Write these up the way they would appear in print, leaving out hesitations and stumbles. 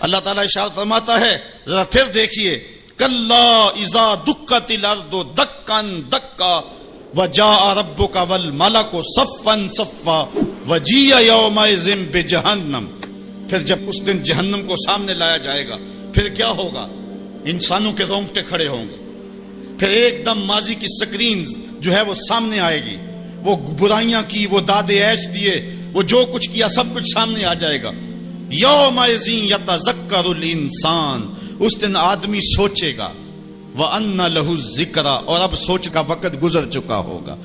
اللہ تعالیٰ ارشاد فرماتا ہے، ذرا پھر دیکھیے، کلا اذا دکت الارض دکا دکا وجاء ربک والملک صفا صفا وجیء یومئذ بجہنم. پھر جب اس دن جہنم کو سامنے لایا جائے گا، پھر کیا ہوگا؟ انسانوں کے رونگٹے کھڑے ہوں گے. پھر ایک دم ماضی کی سکرین جو ہے وہ سامنے آئے گی، وہ برائیاں کی، وہ داد عیش دیے، وہ جو کچھ کیا سب کچھ سامنے آ جائے گا. یومئذ یتذکر الانسان، اس دن آدمی سوچے گا، وَأَنَّ لَهُ الذِّكْرَى، اور اب سوچ کا وقت گزر چکا ہوگا.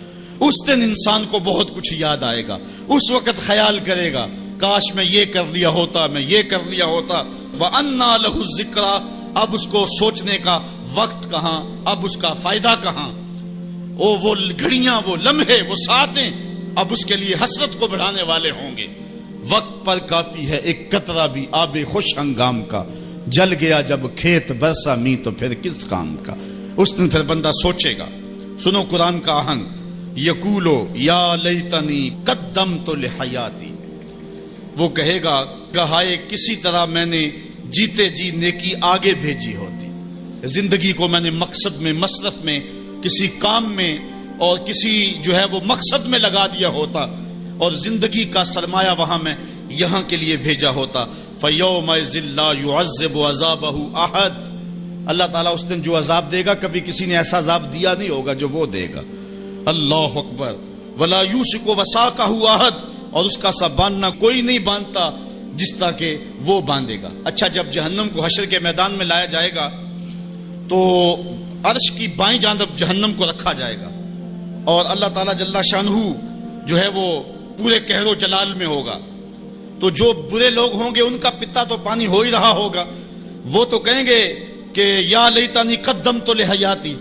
اس دن انسان کو بہت کچھ یاد آئے گا. اس وقت خیال کرے گا، کاش میں یہ کر لیا ہوتا، میں یہ کر لیا ہوتا. وَأَنَّ لَهُ الذِّكْرَى، اب اس کو سوچنے کا وقت کہاں، اب اس کا فائدہ کہاں. وہ گھڑیاں، وہ لمحے، وہ ساعتیں اب اس کے لیے حسرت کو بڑھانے والے ہوں گے. وقت پر کافی ہے ایک قطرہ بھی آب خوش ہنگام کا، جل گیا جب کھیت برسا می تو پھر کس کام کا. اس دن پھر بندہ سوچے گا. سنو قرآن کا آہنگ، یقولو یا لیتنی قدمت لحیاتی، وہ کہے گا ہائے کسی طرح میں نے جیتے جی نیکی آگے بھیجی ہوتی، زندگی کو میں نے مقصد میں، مصرف میں، کسی کام میں اور کسی جو ہے وہ مقصد میں لگا دیا ہوتا، اور زندگی کا سرمایہ وہاں میں یہاں کے لیے بھیجا ہوتا. فَيَوْمَئِذٍ لَا يُعَذِّبُ عَذَابَهُ أَحَدٌ، اللہ تعالیٰ اس دن جو عذاب دے گا کبھی کسی نے ایسا عذاب دیا نہیں ہوگا جو وہ دے گا. اللہ اکبر. وَلَا يُوثِقُ وَثَاقَهُ أَحَدٌ، اور اس کا سا باندھنا کوئی نہیں باندھتا جس طرح کہ وہ باندھے گا. اچھا، جب جہنم کو حشر کے میدان میں لایا جائے گا تو عرش کی بائیں جانب جہنم کو رکھا جائے گا، اور اللہ تعالیٰ جل شانہ جو ہے وہ پورے قہر و جلال میں ہوگا. تو جو برے لوگ ہوں گے ان کا پتا تو پانی ہو ہی رہا ہوگا، وہ تو کہیں گے کہ یا لیتنی قدمت لحیاتی،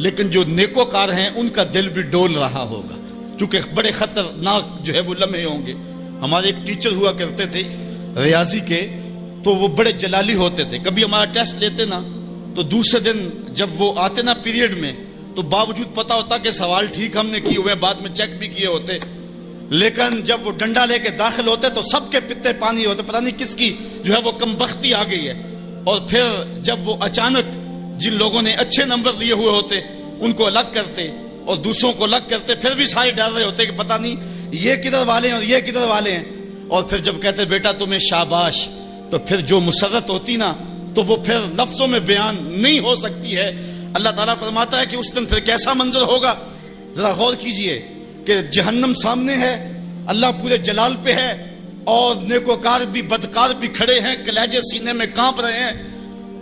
لیکن جو نیکوکار ہیں ان کا دل بھی ڈول رہا ہوگا، کیونکہ بڑے خطرناک جو ہے وہ لمحے ہوں گے. ہمارے ایک ٹیچر ہوا کرتے تھے ریاضی کے، تو وہ بڑے جلالی ہوتے تھے. کبھی ہمارا ٹیسٹ لیتے نا تو دوسرے دن جب وہ آتے نا پیریڈ میں، تو باوجود پتا ہوتا کہ سوال ٹھیک ہم نے کیے ہوئے، بعد میں چیک بھی کیے ہوتے، لیکن جب وہ ڈنڈا لے کے داخل ہوتے تو سب کے پتے پانی ہوتے، پتہ نہیں کس کی جو ہے وہ کم بختی آ گئی ہے. اور پھر جب وہ اچانک جن لوگوں نے اچھے نمبر لیے ہوئے ہوتے ان کو الگ کرتے اور دوسروں کو الگ کرتے، پھر بھی سارے ڈر رہے ہوتے کہ پتہ نہیں یہ کدھر والے ہیں اور یہ کدھر والے ہیں. اور پھر جب کہتے بیٹا تمہیں شاباش، تو پھر جو مسرت ہوتی نا تو وہ پھر لفظوں میں بیان نہیں ہو سکتی ہے. اللہ تعالیٰ فرماتا ہے کہ اس دن پھر کیسا منظر ہوگا. ذرا غور کیجئے کہ جہنم سامنے ہے، اللہ پورے جلال پہ ہے، اور نیکوکار بھی بدکار بھی کھڑے ہیں، کلیجے سینے میں کانپ رہے ہیں.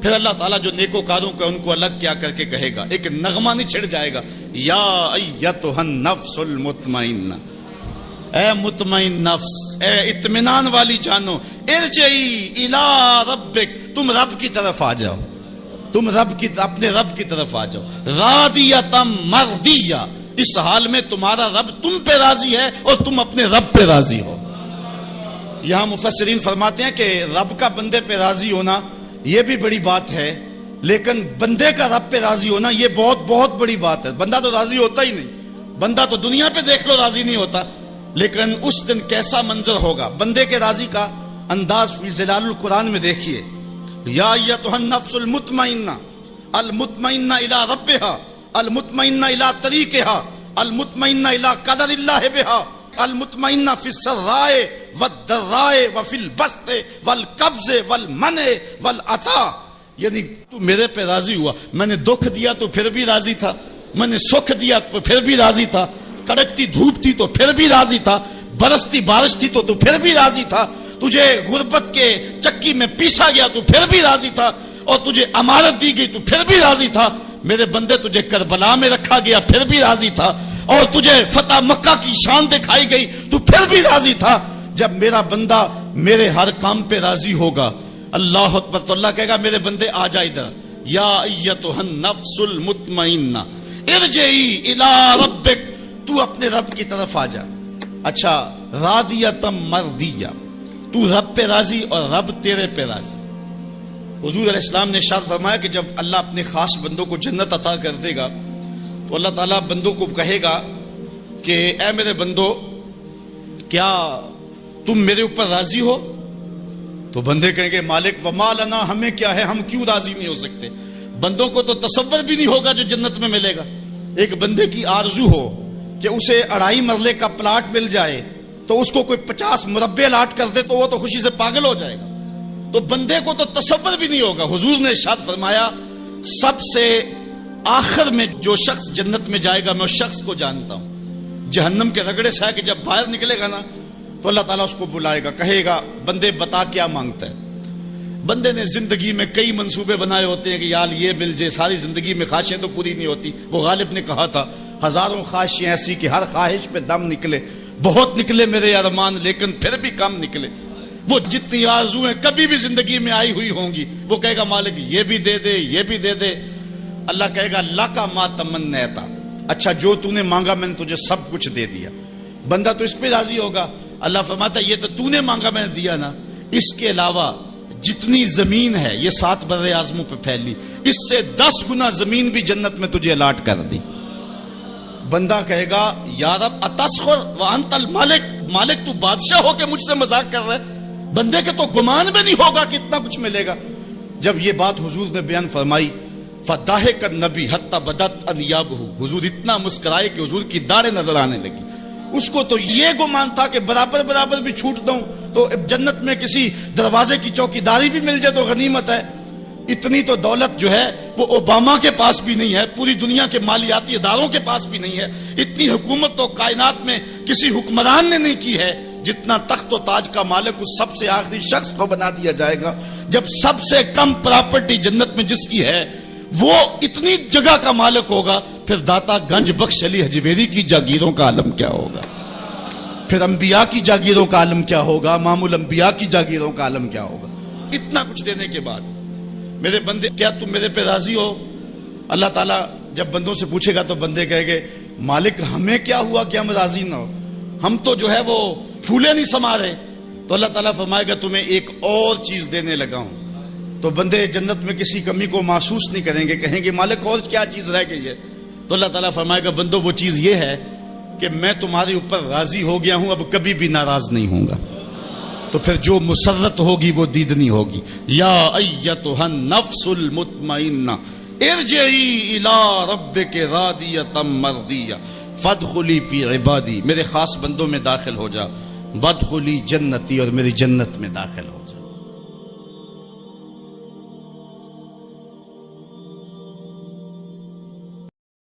پھر اللہ تعالیٰ جو نیکوکاروں کا ان کو الگ کیا کر کے کہے گا، ایک نغمہ نہیں چھڑ جائے گا، یا ایتھا النفس المطمئنہ، اے مطمئن نفس، اے اطمینان والی جانو، ارجعی الی ربک، تم رب کی طرف آ جاؤ، تم اپنے رب کی طرف آ جاؤ، راضیۃ مرضیہ، اس حال میں تمہارا رب تم پہ راضی ہے اور تم اپنے رب پہ راضی ہو. یہاں مفسرین فرماتے ہیں کہ رب کا بندے پہ راضی ہونا یہ بھی بڑی بات ہے، لیکن بندے کا رب پہ راضی ہونا یہ بہت بہت بڑی بات ہے. بندہ تو راضی ہوتا ہی نہیں، بندہ تو دنیا پہ دیکھ لو راضی نہیں ہوتا، لیکن اس دن کیسا منظر ہوگا. بندے کے راضی کا انداز فی ظلال القرآن میں دیکھیے، یا ایتھا النفس المطمئنہ، المطمئنہ الی ربہا، المطمئنہ الی طریقہا، المطمئنہ الی قدر اللہ بہا، المطمئنہ فی السراء والضراء وفی البسط والقبض والمنع والعطاء. یعنی تو میرے پہ راضی ہوا، میں نے دکھ دیا تو پھر بھی راضی تھا، میں نے سکھ دیا تو پھر بھی راضی تھا، کڑکتی دھوپ تھی تو پھر بھی راضی تھا، برستی بارش تھی تو پھر بھی راضی تھا، تجھے غربت کے چکی میں پیسا گیا تو پھر بھی راضی تھا، اور تجھے امارت دی گئی تو پھر بھی راضی تھا. میرے بندے تجھے کربلا میں رکھا گیا پھر بھی راضی تھا، اور تجھے فتح مکہ کی شان دکھائی گئی تو پھر بھی راضی تھا. جب میرا بندہ میرے ہر کام پہ راضی ہوگا، اللہ اکبر، تو اللہ کہے گا میرے بندے آ جا ادھر، یا ایتھا النفس المطمئنہ ارجعی الی ربک، تو اپنے رب کی طرف آ جا. اچھا، راضیۃ مرضیہ، تو رب پہ راضی اور رب تیرے پہ راضی. حضور علیہ السلام نے ارشاد فرمایا کہ جب اللہ اپنے خاص بندوں کو جنت عطا کر دے گا تو اللہ تعالیٰ بندوں کو کہے گا کہ اے میرے بندو، کیا تم میرے اوپر راضی ہو؟ تو بندے کہیں گے مالک وما لنا، ہمیں کیا ہے، ہم کیوں راضی نہیں ہو سکتے؟ بندوں کو تو تصور بھی نہیں ہوگا جو جنت میں ملے گا۔ ایک بندے کی آرزو ہو کہ اسے 2.5 مرلے کا پلاٹ مل جائے تو اس کو کوئی 50 مربع الاٹ کر دے تو وہ تو خوشی سے پاگل ہو جائے گا۔ تو بندے کو تو تصور بھی نہیں ہوگا۔ حضور نے ارشاد فرمایا سب سے آخر میں جو شخص جنت میں جائے گا میں اس شخص کو جانتا ہوں، جہنم کے رگڑے سے کہ جب باہر نکلے گا نا تو اللہ تعالیٰ اس کو بلائے گا، کہے گا بندے بتا کیا مانگتا ہے۔ بندے نے زندگی میں کئی منصوبے بنائے ہوتے ہیں کہ یار یہ مل جائے، ساری زندگی میں خواہشیں تو پوری نہیں ہوتی۔ وہ غالب نے کہا تھا ہزاروں خواہشیں ایسی کہ ہر خواہش پہ دم نکلے، بہت نکلے میرے ارمان لیکن پھر بھی کم نکلے۔ وہ جتنی آرزویں کبھی بھی زندگی میں آئی ہوئی ہوں گی وہ کہے گا مالک یہ بھی دے دے، یہ بھی دے دے۔ اللہ کہے گا لکا ما تمنیتا، اچھا جو تو نے مانگا میں نے تجھے سب کچھ دے دیا۔ بندہ تو اس پہ راضی ہوگا۔ اللہ فرماتا یہ تو نے مانگا میں نے دیا نا، اس کے علاوہ جتنی زمین ہے یہ 7 بر اعظموں پہ پھیلی، اس سے 10 گنا زمین بھی جنت میں تجھے الاٹ کر دی۔ بندہ کہے گا یا رب اتسخر وانت المالک، مالک تو بادشاہ ہو کے مجھ سے مذاق کر رہا ہے۔ بندے کے تو گمان بھی نہیں ہوگا کہ اتنا کچھ ملے گا۔ جب یہ بات حضور نے بیان فرمائی فضاحک النبی حتی بدت انیابہ، حضور اتنا مسکرائے کہ حضور کی داڑھیں نظر آنے لگی۔ اس کو تو یہ گمان تھا کہ برابر برابر بھی چھوٹ دوں تو جنت میں کسی دروازے کی چوکیداری بھی مل جائے تو غنیمت ہے۔ اتنی تو دولت جو ہے وہ اوباما کے پاس بھی نہیں ہے، پوری دنیا کے مالیاتی اداروں کے پاس بھی نہیں ہے۔ اتنی حکومت تو کائنات میں کسی حکمران نے نہیں کی ہے جتنا تخت و تاج کا مالک اس سب سے آخری شخص کو بنا دیا جائے گا۔ جب سب سے کم پراپرٹی جنت میں جس کی ہے وہ اتنی جگہ کا مالک ہوگا، پھر داتا گنج بخش علی حجویری کی جاگیروں کا عالم کیا ہوگا، پھر انبیاء کی جاگیروں کا عالم کیا ہوگا، امام الانبیاء کی جاگیروں کا عالم کیا ہوگا۔ اتنا کچھ دینے کے بعد میرے بندے کیا تم میرے پہ راضی ہو؟ اللہ تعالیٰ جب بندوں سے پوچھے گا تو بندے کہے گے مالک ہمیں کیا ہوا کہ ہم راضی نہ ہو، ہم تو جو ہے وہ پھولے نہیں سما رہے۔ تو اللہ تعالیٰ فرمائے گا تمہیں ایک اور چیز دینے لگا ہوں۔ تو بندے جنت میں کسی کمی کو محسوس نہیں کریں گے، کہیں گے مالک اور کیا چیز رہ گئی ہے؟ تو اللہ تعالیٰ فرمائے گا بندو وہ چیز یہ ہے کہ میں تمہارے اوپر راضی ہو گیا ہوں، اب کبھی بھی ناراض نہیں ہوں گا۔ تو پھر جو مسرت ہوگی وہ دیدنی ہوگی۔ یا ایتھا النفس المطمئنہ ارجعی الی ربک راضیۃ مرضیہ فادخلی فی عبادی، میرے خاص بندوں میں داخل ہو جا، وادخلی جنتی، اور میری جنت میں داخل ہو۔